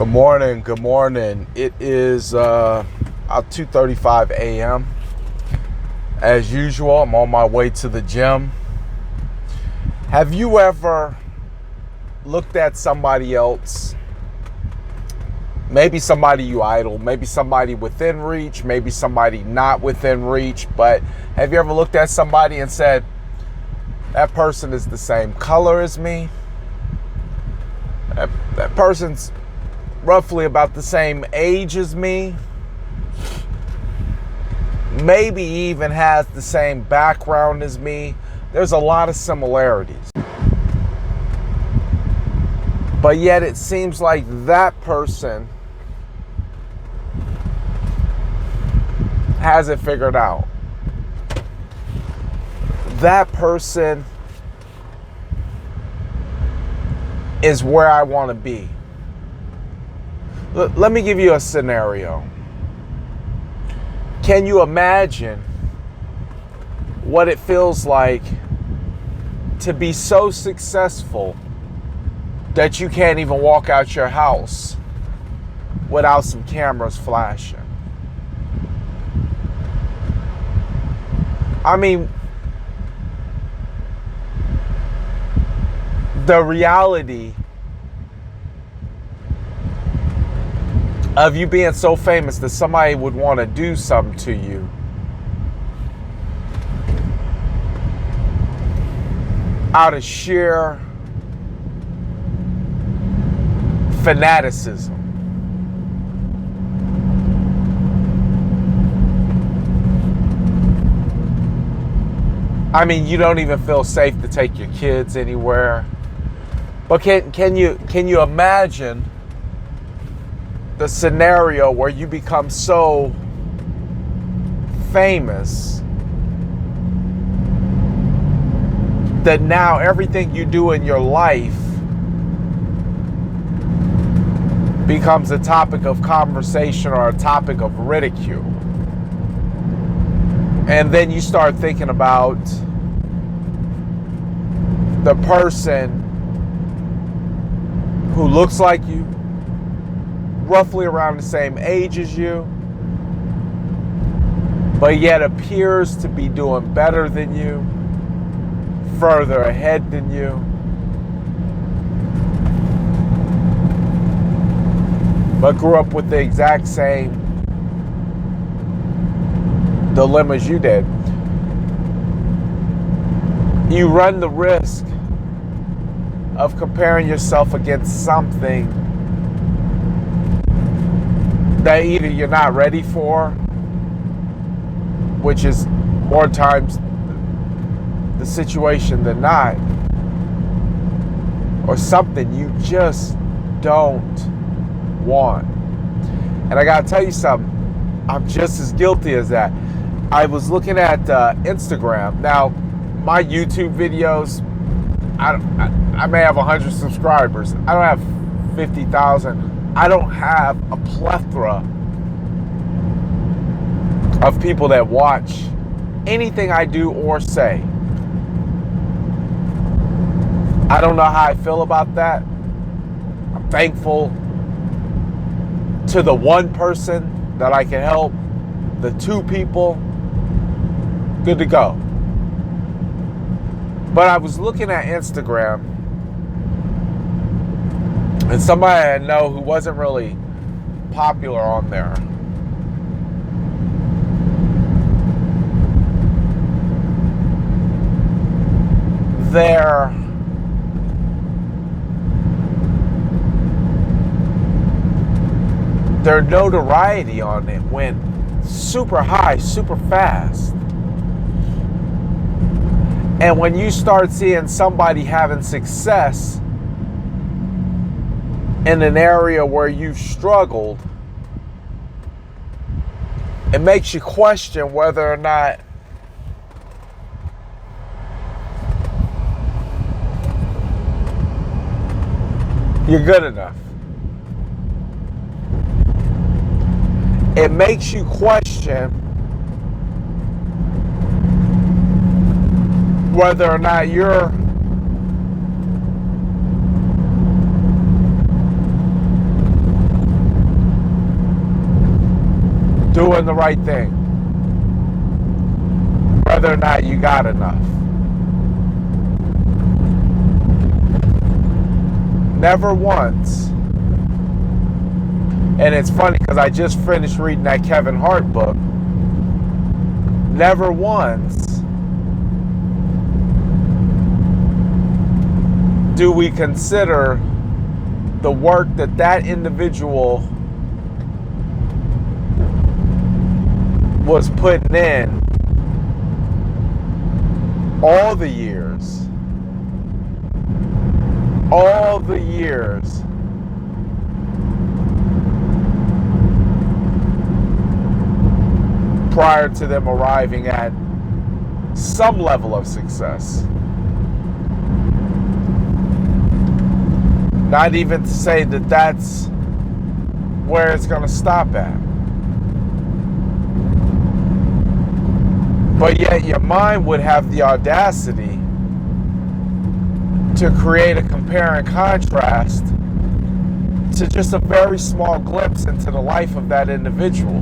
Good morning. Good morning. It is about 2:35 a.m. As usual, I'm on my way to the gym. Have you ever looked at somebody else? Maybe somebody you idol, maybe somebody within reach, maybe somebody not within reach, but have you ever looked at somebody and said, that person is the same color as me? That person's roughly about the same age as me, maybe even has the same background as me. There's a lot of similarities. But yet it seems like that person has it figured out. That person is where I want to be. Let me give you a scenario. Can you imagine what it feels like to be so successful that you can't even walk out your house without some cameras flashing? I mean, the reality of you being so famous that somebody would want to do something to you out of sheer fanaticism. I mean, you don't even feel safe to take your kids anywhere. But can you imagine the scenario where you become so famous that now everything you do in your life becomes a topic of conversation or a topic of ridicule? And then you start thinking about the person who looks like you, roughly around the same age as you, but yet appears to be doing better than you, further ahead than you. But grew up with the exact same dilemmas you did. You run the risk of comparing yourself against something that either you're not ready for, which is more times the situation than not, or something you just don't want. And I gotta tell you something, I'm just as guilty as that. I was looking at Instagram. Now, my YouTube videos, I may have 100 subscribers. I don't have 50,000. I don't have a plethora of people that watch anything I do or say. I don't know how I feel about that. I'm thankful to the one person that I can help, the two people, good to go. But I was looking at Instagram, and somebody I know who wasn't really popular on there, their notoriety on it went super high, super fast. And when you start seeing somebody having success in an area where you've struggled, it makes you question whether or not you're good enough. It makes you question whether or not you're doing the right thing, whether or not you got enough. Never once. And it's funny because I just finished reading that Kevin Hart book. Never once do we consider the work that that individual was putting in all the years prior to them arriving at some level of success. Not even to say that that's where it's going to stop at. But yet your mind would have the audacity to create a compare and contrast to just a very small glimpse into the life of that individual.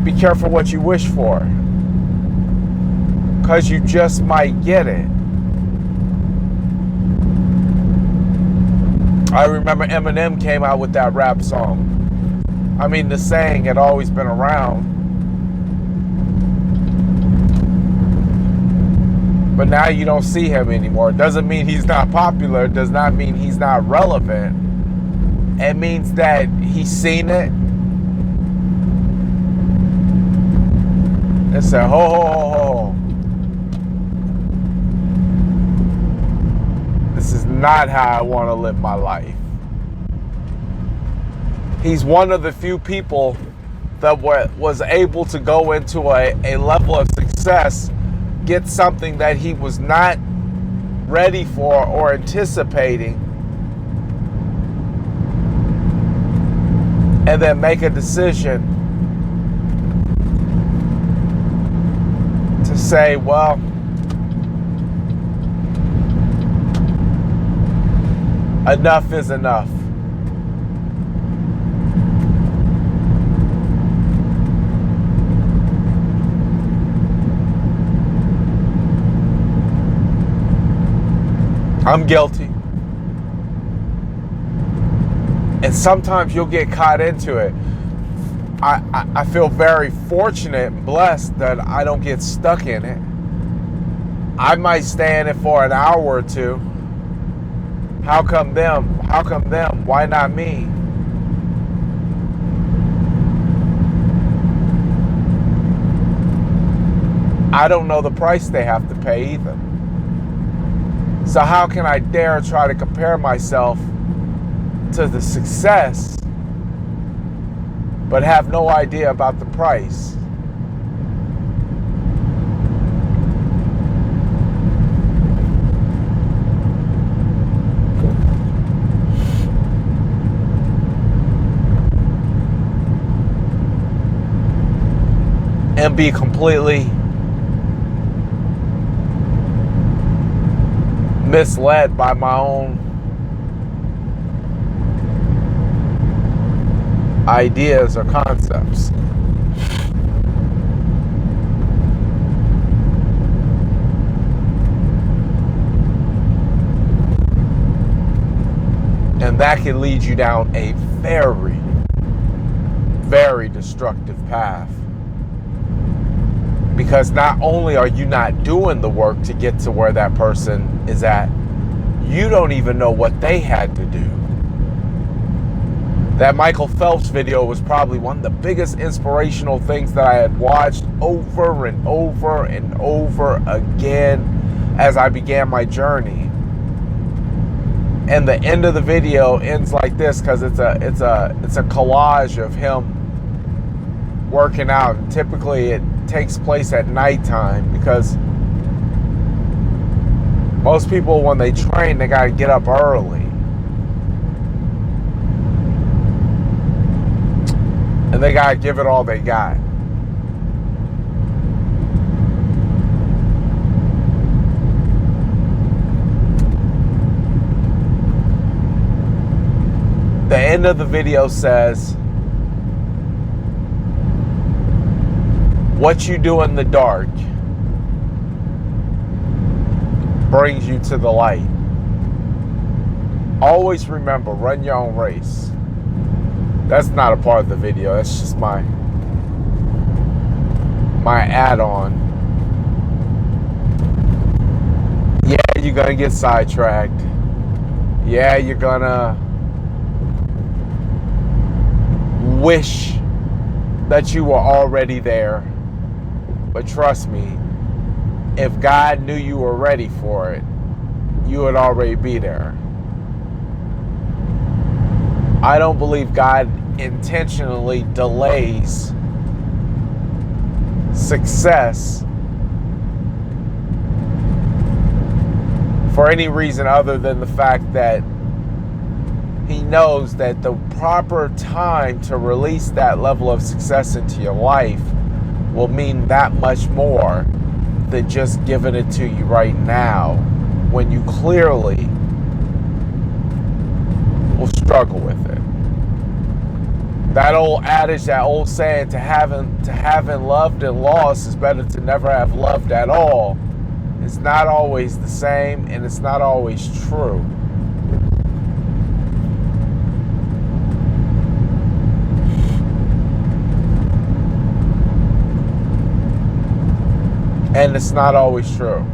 Be careful what you wish for, because you just might get it. I remember Eminem came out with that rap song. I mean, the saying had always been around, but now you don't see him anymore. It doesn't mean he's not popular. It does not mean he's not relevant. It means that he's seen it and said, ho, ho, ho, ho. This is not how I want to live my life. He's one of the few people that was able to go into a level of success, get something that he was not ready for or anticipating, and then make a decision to say, well, enough is enough. I'm guilty. And sometimes you'll get caught into it. I feel very fortunate and blessed that I don't get stuck in it. I might stay in it for an hour or two. How come them? How come them? Why not me? I don't know the price they have to pay either. So how can I dare try to compare myself to the success, but have no idea about the price? And be completely misled by my own ideas or concepts. And that can lead you down a very, very destructive path. Because not only are you not doing the work to get to where that person is at, you don't even know what they had to do. That Michael Phelps video was probably one of the biggest inspirational things that I had watched over and over and over again as I began my journey. And the end of the video ends like this because it's a collage of him working out, and typically it takes place at nighttime because most people, when they train, they got to get up early. And they got to give it all they got. end of the video says, what you do in the dark brings you to the light. Always remember, run your own race. That's not a part of the video. That's just my add-on. Yeah, you're gonna get sidetracked. Yeah, you're gonna wish that you were already there. But trust me, if God knew you were ready for it, you would already be there. I don't believe God intentionally delays success for any reason other than the fact that He knows that the proper time to release that level of success into your life will mean that much more than just giving it to you right now, when you clearly will struggle with it. That old adage, that old saying, to having loved and lost is better to never have loved at all, it's not always the same, and it's not always true. And it's not always true.